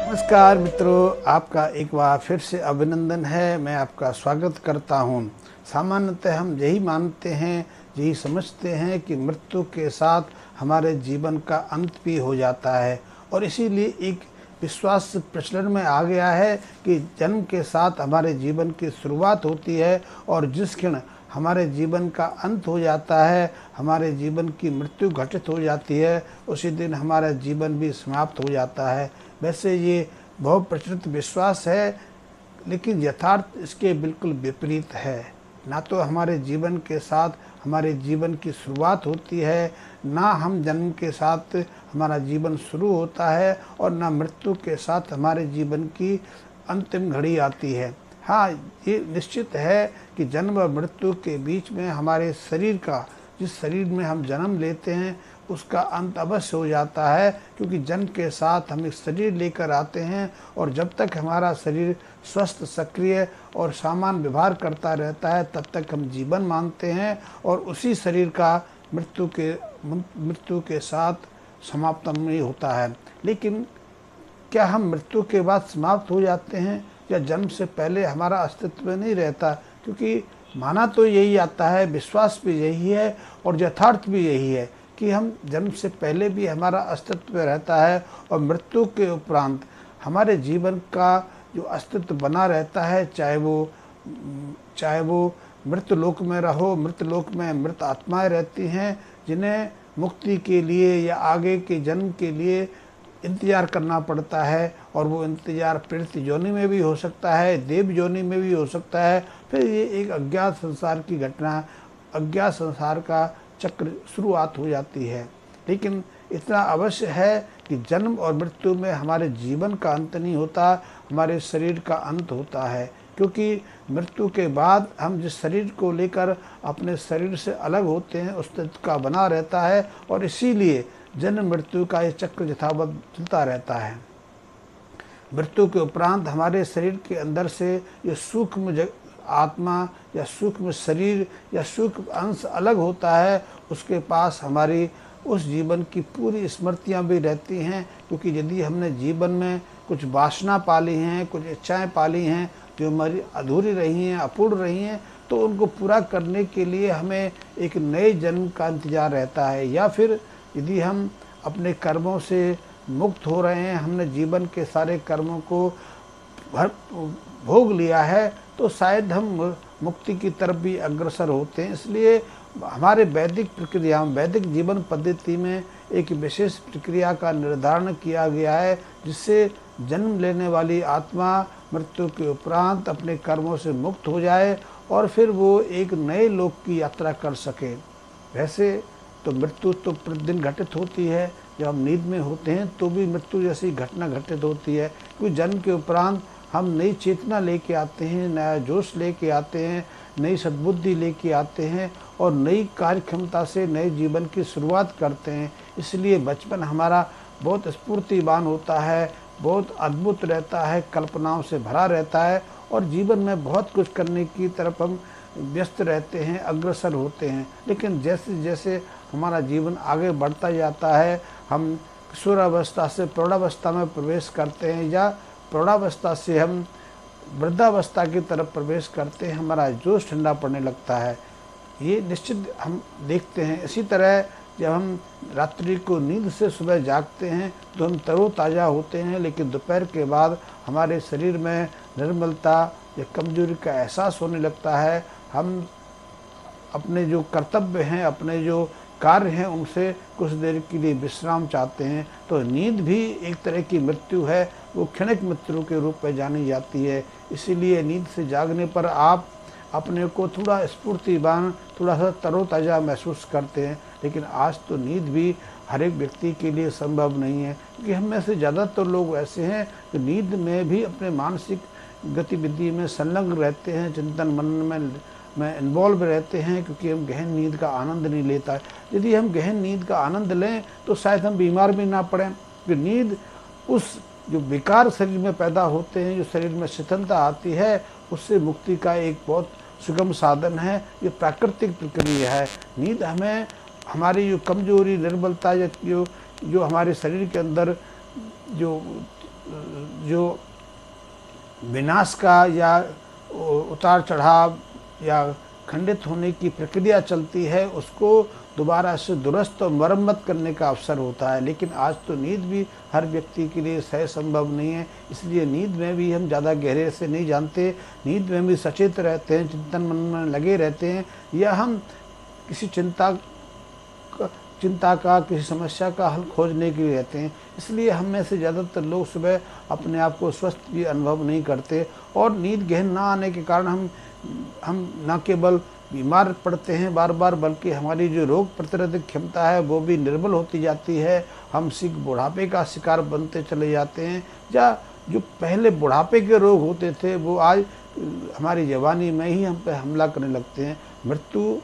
नमस्कार मित्रों, आपका एक बार फिर से अभिनंदन है। मैं आपका स्वागत करता हूं। सामान्यतः हम यही मानते हैं, यही समझते हैं कि मृत्यु के साथ हमारे जीवन का अंत भी हो जाता है, और इसीलिए एक विश्वास प्रचलन में आ गया है कि जन्म के साथ हमारे जीवन की शुरुआत होती है, और जिस क्षण हमारे जीवन का अंत हो जाता है, हमारे जीवन की मृत्यु घटित हो जाती है, उसी दिन हमारा जीवन भी समाप्त हो जाता है। वैसे ये बहुत प्रचलित विश्वास है, लेकिन यथार्थ इसके बिल्कुल विपरीत है। ना तो हमारे जीवन के साथ हमारे जीवन की शुरुआत होती है, ना हम जन्म के साथ हमारा जीवन शुरू होता है, और ना मृत्यु के साथ हमारे जीवन की अंतिम घड़ी आती है। हाँ, ये निश्चित है कि जन्म और मृत्यु के बीच में हमारे शरीर का, जिस शरीर में हम जन्म लेते हैं, उसका अंत अवश्य हो जाता है, क्योंकि जन्म के साथ हम एक शरीर लेकर आते हैं, और जब तक हमारा शरीर स्वस्थ, सक्रिय और सामान्य व्यवहार करता रहता है, तब तक हम जीवन मानते हैं, और उसी शरीर का मृत्यु के साथ समापन नहीं होता है। लेकिन क्या हम मृत्यु के बाद समाप्त हो जाते हैं, या जन्म से पहले हमारा अस्तित्व नहीं रहता? क्योंकि माना तो यही आता है, विश्वास भी यही है, और यथार्थ भी यही है कि हम जन्म से पहले भी हमारा अस्तित्व रहता है, और मृत्यु के उपरांत हमारे जीवन का जो अस्तित्व बना रहता है, चाहे वो मृत लोक में रहो। मृत लोक में मृत आत्माएं रहती हैं, जिन्हें मुक्ति के लिए या आगे के जन्म के लिए इंतजार करना पड़ता है, और वो इंतजार प्रेत योनि में भी हो सकता है, देव योनि में भी हो सकता है। फिर ये एक अज्ञात संसार की घटना, अज्ञात संसार का चक्र शुरुआत हो जाती है। लेकिन इतना अवश्य है कि जन्म और मृत्यु में हमारे जीवन का अंत नहीं होता, हमारे शरीर का अंत होता है। क्योंकि मृत्यु के बाद हम जिस शरीर को लेकर अपने शरीर से अलग होते हैं, उस तत्व का बना रहता है, और इसीलिए जन्म मृत्यु का ये चक्र यथावत चलता रहता है। मृत्यु के उपरांत हमारे शरीर के अंदर से ये सूक्ष्म आत्मा या सूक्ष्म शरीर या सूक्ष्म अंश अलग होता है। उसके पास हमारी उस जीवन की पूरी स्मृतियां भी रहती हैं, क्योंकि यदि हमने जीवन में कुछ वासना पाली हैं, कुछ इच्छाएं पाली हैं जो हमारी अधूरी रही हैं, अपूर्ण रही हैं, तो उनको पूरा करने के लिए हमें एक नए जन्म का इंतजार रहता है। या फिर यदि हम अपने कर्मों से मुक्त हो रहे हैं, हमने जीवन के सारे कर्मों को भोग लिया है, तो शायद हम मुक्ति की तरफ भी अग्रसर होते हैं। इसलिए हमारे वैदिक प्रक्रिया, वैदिक जीवन पद्धति में एक विशेष प्रक्रिया का निर्धारण किया गया है, जिससे जन्म लेने वाली आत्मा मृत्यु के उपरांत अपने कर्मों से मुक्त हो जाए, और फिर वो एक नए लोक की यात्रा कर सके। वैसे तो मृत्यु तो प्रतिदिन घटित होती है। जब हम नींद में होते हैं तो भी मृत्यु जैसी घटना घटित होती है, क्योंकि जन्म के उपरांत हम नई चेतना लेके आते हैं, नया जोश लेके आते हैं, नई सद्बुद्धि लेके आते हैं, और नई कार्य क्षमता से नए जीवन की शुरुआत करते हैं। इसलिए बचपन हमारा बहुत स्फूर्तिवान होता है, बहुत अद्भुत रहता है, कल्पनाओं से भरा रहता है, और जीवन में बहुत कुछ करने की तरफ हम व्यस्त रहते हैं, अग्रसर होते हैं। लेकिन जैसे जैसे हमारा जीवन आगे बढ़ता जाता है, हम किशोरावस्था से प्रौढ़ावस्था में प्रवेश करते हैं, या प्रौढ़ावस्था से हम वृद्धावस्था की तरफ प्रवेश करते हैं, हमारा जोश ठंडा पड़ने लगता है। ये निश्चित हम देखते हैं। इसी तरह जब हम रात्रि को नींद से सुबह जागते हैं तो हम तरोताज़ा होते हैं, लेकिन दोपहर के बाद हमारे शरीर में निर्मलता या कमजोरी का एहसास होने लगता है। हम अपने जो कर्तव्य हैं, अपने जो कार्य हैं, उनसे कुछ देर के लिए विश्राम चाहते हैं। तो नींद भी एक तरह की मृत्यु है, वो क्षणिक मृत्यु के रूप में जानी जाती है। इसीलिए नींद से जागने पर आप अपने को थोड़ा स्फूर्तिवान, थोड़ा सा तरोताज़ा महसूस करते हैं। लेकिन आज तो नींद भी हर एक व्यक्ति के लिए संभव नहीं है, क्योंकि हम में से ज़्यादातर लोग ऐसे हैं जो नींद में भी अपने मानसिक गतिविधि में संलग्न रहते हैं, चिंतन मनन में इन्वॉल्व रहते हैं, क्योंकि हम गहन नींद का आनंद नहीं लेता है। यदि हम गहन नींद का आनंद लें तो शायद हम बीमार भी ना पड़ें, क्योंकि नींद उस जो विकार शरीर में पैदा होते हैं, जो शरीर में शिथिलता आती है, उससे मुक्ति का एक बहुत सुगम साधन है, ये प्राकृतिक प्रक्रिया है। नींद हमें हमारी जो कमजोरी, निर्बलता या जो हमारे शरीर के अंदर जो जो विनाश का या उतार चढ़ाव या खंडित होने की प्रक्रिया चलती है, उसको दोबारा से दुरुस्त और मरम्मत करने का अवसर होता है। लेकिन आज तो नींद भी हर व्यक्ति के लिए सहज संभव नहीं है, इसलिए नींद में भी हम ज़्यादा गहरे से नहीं जानते। नींद में भी सचेत रहते हैं, चिंतन मन में लगे रहते हैं, या हम किसी चिंता का, किसी समस्या का हल खोजने के लिए रहते हैं। इसलिए हम में से ज़्यादातर लोग सुबह अपने आप को स्वस्थ भी अनुभव नहीं करते, और नींद गहन ना आने के कारण हम न केवल बीमार पड़ते हैं बार बार, बल्कि हमारी जो रोग प्रतिरोधक क्षमता है वो भी निर्बल होती जाती है। हम बुढ़ापे का शिकार बनते चले जाते हैं, या जो पहले बुढ़ापे के रोग होते थे वो आज हमारी जवानी में ही हम पे हमला करने लगते हैं। मृत्यु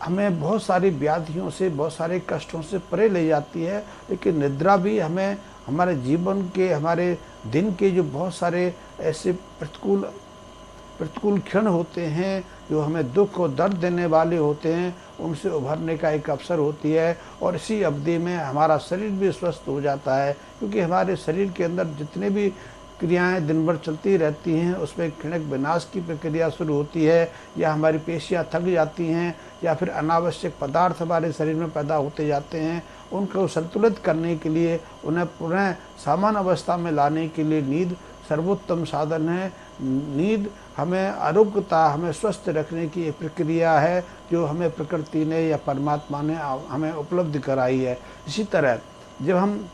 हमें बहुत सारी व्याधियों से, बहुत सारे कष्टों से परे ले जाती है, लेकिन निद्रा भी हमें हमारे जीवन के, हमारे दिन के जो बहुत सारे ऐसे प्रतिकूल क्षण होते हैं जो हमें दुख और दर्द देने वाले होते हैं, उनसे उभरने का एक अवसर होती है। और इसी अवधि में हमारा शरीर भी स्वस्थ हो जाता है, क्योंकि हमारे शरीर के अंदर जितने भी क्रियाएं दिन भर चलती रहती हैं उसमें क्षणिक विनाश की प्रक्रिया शुरू होती है, या हमारी पेशियां थक जाती हैं, या फिर अनावश्यक पदार्थ हमारे शरीर में पैदा होते जाते हैं। उनको संतुलित करने के लिए, उन्हें पुनः सामान्य अवस्था में लाने के लिए नींद सर्वोत्तम साधन है। नींद हमें आरोग्यता, हमें स्वस्थ रखने की एक प्रक्रिया है जो हमें प्रकृति ने या परमात्मा ने हमें उपलब्ध कराई है। इसी तरह जब हम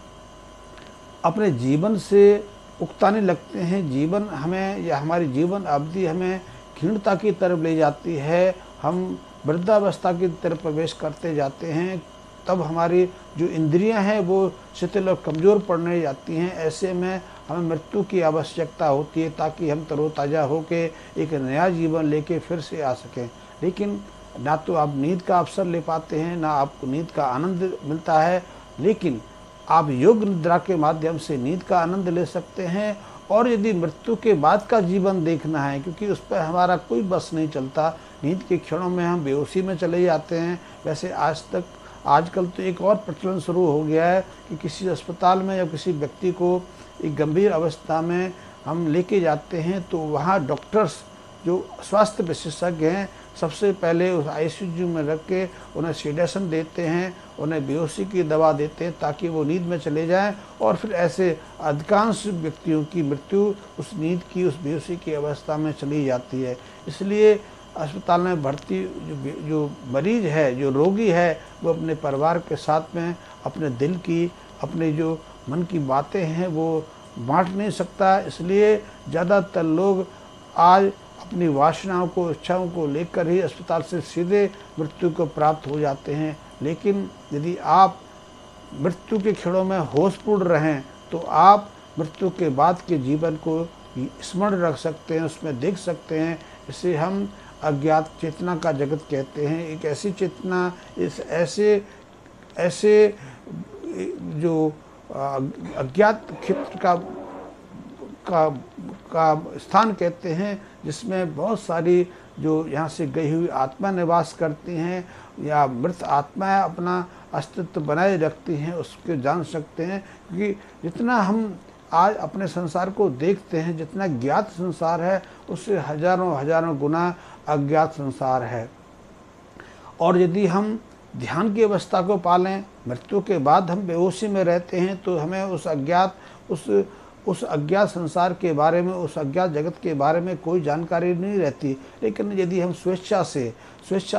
अपने जीवन से उकताने लगते हैं, जीवन हमें या हमारी जीवन अवधि हमें क्षीणता की तरफ ले जाती है, हम वृद्धावस्था की तरफ प्रवेश करते जाते हैं, तब हमारी जो इंद्रियां हैं वो शिथिल और कमज़ोर पड़ने जाती हैं। ऐसे में हमें मृत्यु की आवश्यकता होती है, ताकि हम तरोताज़ा होकर एक नया जीवन लेके फिर से आ सकें। लेकिन ना तो आप नींद का अवसर ले पाते हैं, ना आपको नींद का आनंद मिलता है, लेकिन आप योग निद्रा के माध्यम से नींद का आनंद ले सकते हैं। और यदि मृत्यु के बाद का जीवन देखना है, क्योंकि उस पर हमारा कोई बस नहीं चलता, नींद के क्षणों में हम बेहोशी में चले जाते हैं। वैसे आजकल तो एक और प्रचलन शुरू हो गया है कि किसी अस्पताल में या किसी व्यक्ति को एक गंभीर अवस्था में हम लेके जाते हैं, तो वहाँ डॉक्टर्स जो स्वास्थ्य विशेषज्ञ हैं सबसे पहले उस आईसीयू में रख के उन्हें सेडेशन देते हैं, उन्हें बेहोशी की दवा देते हैं ताकि वो नींद में चले जाएं। और फिर ऐसे अधिकांश व्यक्तियों की मृत्यु उस नींद की, उस बेहोशी की अवस्था में चली जाती है। इसलिए अस्पताल में भर्ती जो मरीज है, जो रोगी है, वो अपने परिवार के साथ में अपने दिल की, अपने जो मन की बातें हैं वो बांट नहीं सकता। इसलिए ज़्यादातर लोग आज अपनी वासनाओं को, इच्छाओं को लेकर ही अस्पताल से सीधे मृत्यु को प्राप्त हो जाते हैं। लेकिन यदि आप मृत्यु के क्षणों में होशपूर्ण रहें तो आप मृत्यु के बाद के जीवन को स्मरण रख सकते हैं, उसमें देख सकते हैं। इसे हम अज्ञात चेतना का जगत कहते हैं। एक ऐसी चेतना, इस ऐसे जो अज्ञात क्षेत्र का स्थान कहते हैं, जिसमें बहुत सारी जो यहाँ से गई हुई आत्मा निवास करती हैं या मृत आत्माएं अपना अस्तित्व बनाए रखती हैं, उसको जान सकते हैं। क्योंकि जितना हम आज अपने संसार को देखते हैं, जितना ज्ञात संसार है, उससे हजारों गुना अज्ञात संसार है। और यदि हम ध्यान की अवस्था को पालें, मृत्यु के बाद हम बेहोशी में रहते हैं, तो हमें उस अज्ञात संसार के बारे में, उस अज्ञात जगत के बारे में कोई जानकारी नहीं रहती। लेकिन यदि हम स्वेच्छा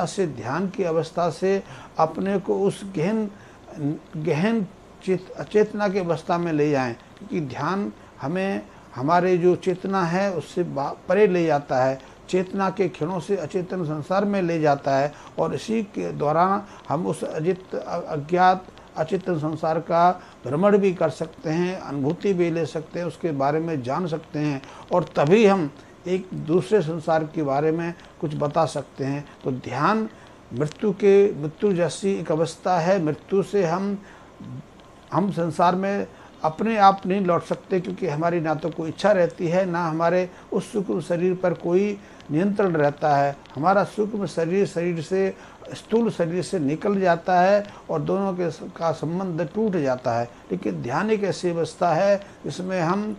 से ध्यान की अवस्था से अपने को उस गहन चेतना की अवस्था में ले जाएं, क्योंकि ध्यान हमें हमारे जो चेतना है उससे परे ले जाता है, चेतना के क्षणों से अचेतन संसार में ले जाता है। और इसी के दौरान हम उस अज्ञात अचेतन संसार का भ्रमण भी कर सकते हैं, अनुभूति भी ले सकते हैं, उसके बारे में जान सकते हैं, और तभी हम एक दूसरे संसार के बारे में कुछ बता सकते हैं। तो ध्यान मृत्यु जैसी एक अवस्था है। मृत्यु से हम संसार में अपने आप नहीं लौट सकते, क्योंकि हमारी ना तो कोई इच्छा रहती है, ना हमारे उस सूक्ष्म शरीर पर कोई नियंत्रण रहता है। हमारा सूक्ष्म शरीर शरीर से, स्थूल शरीर से निकल जाता है और दोनों के का संबंध टूट जाता है। लेकिन ध्यान एक ऐसी अवस्था है जिसमें हम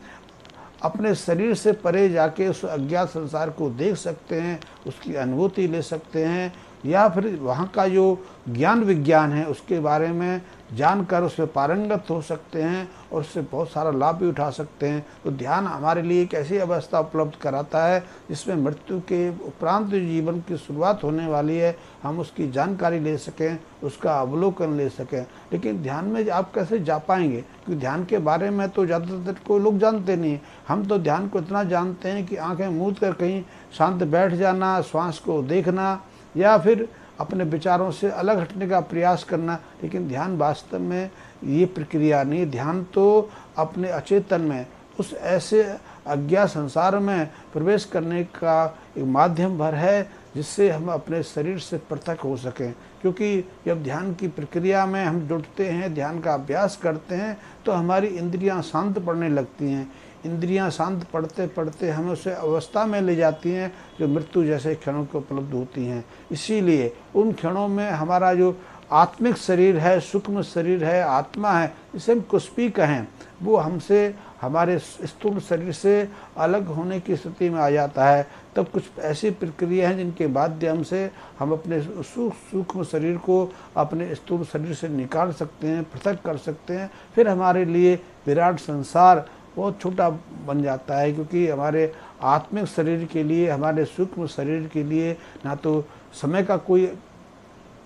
अपने शरीर से परे जाके उस अज्ञात संसार को देख सकते हैं, उसकी अनुभूति ले सकते हैं, या फिर वहाँ का जो ज्ञान विज्ञान है उसके बारे में जानकर उसमें पारंगत हो सकते हैं और उससे बहुत सारा लाभ भी उठा सकते हैं। तो ध्यान हमारे लिए एक ऐसी अवस्था उपलब्ध कराता है जिसमें मृत्यु के उपरांत जो जीवन की शुरुआत होने वाली है, हम उसकी जानकारी ले सकें, उसका अवलोकन ले सकें। लेकिन ध्यान में आप कैसे जा पाएंगे, क्योंकि ध्यान के बारे में तो ज़्यादातर कोई लोग जानते नहीं। हम तो ध्यान को इतना जानते हैं कि आंखें मूंद कर कहीं शांत बैठ जाना, श्वास को देखना, या फिर अपने विचारों से अलग हटने का प्रयास करना। लेकिन ध्यान वास्तव में ये प्रक्रिया नहीं। ध्यान तो अपने अचेतन में उस ऐसे अज्ञात संसार में प्रवेश करने का एक माध्यम भर है जिससे हम अपने शरीर से पृथक हो सकें। क्योंकि जब ध्यान की प्रक्रिया में हम जुटते हैं, ध्यान का अभ्यास करते हैं, तो हमारी इंद्रियां शांत पड़ने लगती हैं। इंद्रियां शांत पढ़ते पढ़ते हमें उस अवस्था में ले जाती हैं जो मृत्यु जैसे क्षणों को उपलब्ध होती हैं। इसीलिए उन क्षणों में हमारा जो आत्मिक शरीर है, सूक्ष्म शरीर है, आत्मा है, जिसे हम कुस्पी कहें, वो हमसे, हमारे स्थूल शरीर से अलग होने की स्थिति में आ जाता है। तब कुछ ऐसी प्रक्रिया हैं जिनके माध्यम से हम अपने सूक्ष्म शरीर को अपने स्थूल शरीर से निकाल सकते हैं, पृथक कर सकते हैं। फिर हमारे लिए विराट संसार बहुत छोटा बन जाता है, क्योंकि हमारे आत्मिक शरीर के लिए, हमारे सूक्ष्म शरीर के लिए ना तो समय का कोई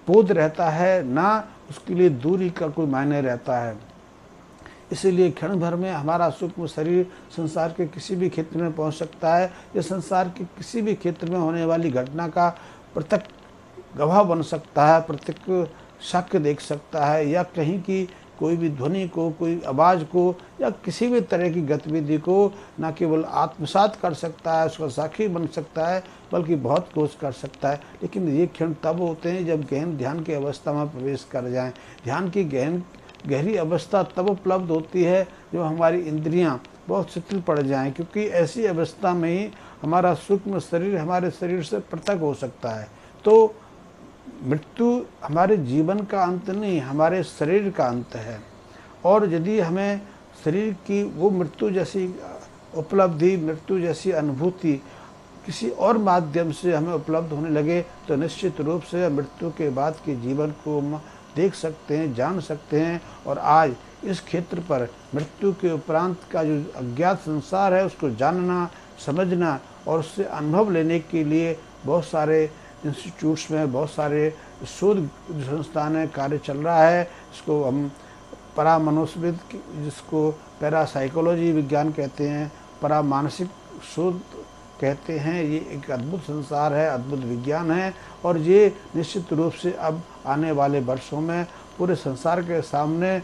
बोध रहता है, ना उसके लिए दूरी का कोई मायने रहता है। इसीलिए क्षण भर में हमारा सूक्ष्म शरीर संसार के किसी भी क्षेत्र में पहुंच सकता है, या संसार के किसी भी क्षेत्र में होने वाली घटना का प्रत्यक्ष गवाह बन सकता है, प्रत्यक्ष साक्ष्य देख सकता है, या कहीं की कोई भी ध्वनि को, कोई आवाज़ को, या किसी भी तरह की गतिविधि को न केवल आत्मसात कर सकता है, उसका साक्षी बन सकता है, बल्कि बहुत कुछ कर सकता है। लेकिन ये क्षण तब होते हैं जब गहन ध्यान की अवस्था में प्रवेश कर जाएं। ध्यान की गहरी अवस्था तब उपलब्ध होती है जब हमारी इंद्रियां बहुत शिथिल पड़ जाएं, क्योंकि ऐसी अवस्था में ही हमारा सूक्ष्म शरीर हमारे शरीर से पृथक हो सकता है। तो मृत्यु हमारे जीवन का अंत नहीं, हमारे शरीर का अंत है। और यदि हमें शरीर की वो मृत्यु जैसी उपलब्धि, मृत्यु जैसी अनुभूति किसी और माध्यम से हमें उपलब्ध होने लगे, तो निश्चित रूप से मृत्यु के बाद के जीवन को हम देख सकते हैं, जान सकते हैं। और आज इस क्षेत्र पर मृत्यु के उपरांत का जो अज्ञात संसार है उसको जानना, समझना और उससे अनुभव लेने के लिए बहुत सारे इंस्टीट्यूट्स में, बहुत सारे शोध संस्थान में कार्य चल रहा है। इसको हम परामनोविद, जिसको पैरासाइकोलॉजी विज्ञान कहते हैं, परामानसिक शोध कहते हैं। ये एक अद्भुत संसार है, अद्भुत विज्ञान है, और ये निश्चित रूप से अब आने वाले वर्षों में पूरे संसार के सामने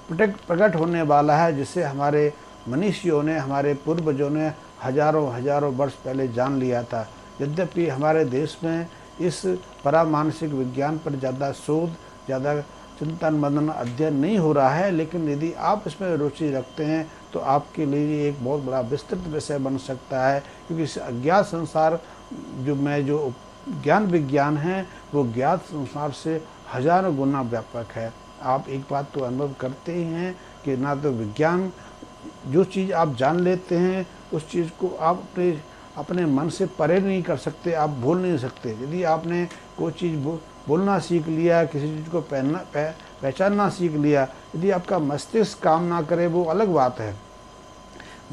प्रकट होने वाला है, जिसे हमारे मनीषियों ने, हमारे पूर्वजों ने हजारों वर्ष पहले जान लिया था। यद्यपि हमारे देश में इस परामानसिक विज्ञान पर ज़्यादा शोध, ज़्यादा चिंतन मनन अध्ययन नहीं हो रहा है, लेकिन यदि आप इसमें रुचि रखते हैं तो आपके लिए एक बहुत बड़ा विस्तृत विषय बन सकता है। क्योंकि इस अज्ञात संसार जो ज्ञान विज्ञान है वो ज्ञात संसार से हजारों गुना व्यापक है। आप एक बात तो अनुभव करते ही हैं कि ना तो विज्ञान, जो चीज़ आप जान लेते हैं उस चीज़ को आप अपने मन से परे नहीं कर सकते, आप भूल नहीं सकते। यदि आपने कोई चीज़ बोलना सीख लिया, किसी चीज़ को पहचानना सीख लिया, यदि आपका मस्तिष्क काम ना करे वो अलग बात है।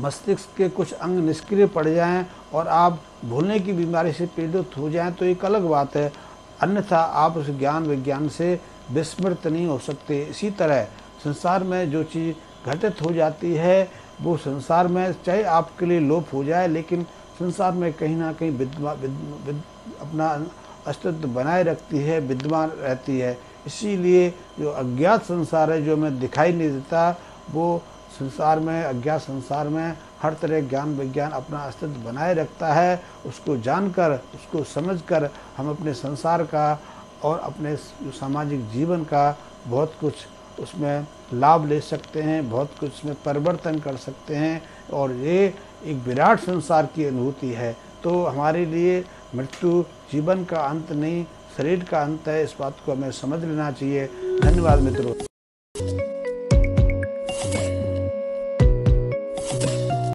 मस्तिष्क के कुछ अंग निष्क्रिय पड़ जाएं और आप भूलने की बीमारी से पीड़ित हो जाएं तो एक अलग बात है, अन्यथा आप उस ज्ञान विज्ञान से विस्मृत नहीं हो सकते। इसी तरह संसार में जो चीज़ घटित हो जाती है वो संसार में चाहे आपके लिए लोप हो जाए, लेकिन संसार में कहीं ना कहीं अपना अस्तित्व बनाए रखती है, विद्यमान रहती है। इसीलिए जो अज्ञात संसार है, जो हमें दिखाई नहीं देता, वो संसार में, अज्ञात संसार में हर तरह ज्ञान विज्ञान अपना अस्तित्व बनाए रखता है। उसको जानकर, उसको समझकर हम अपने संसार का और अपने सामाजिक जीवन का बहुत कुछ उसमें लाभ ले सकते हैं, बहुत कुछ उसमें परिवर्तन कर सकते हैं और ये एक विराट संसार की अनुभूति है। तो हमारे लिए मृत्यु जीवन का अंत नहीं, शरीर का अंत है। इस बात को हमें समझ लेना चाहिए। धन्यवाद मित्रों।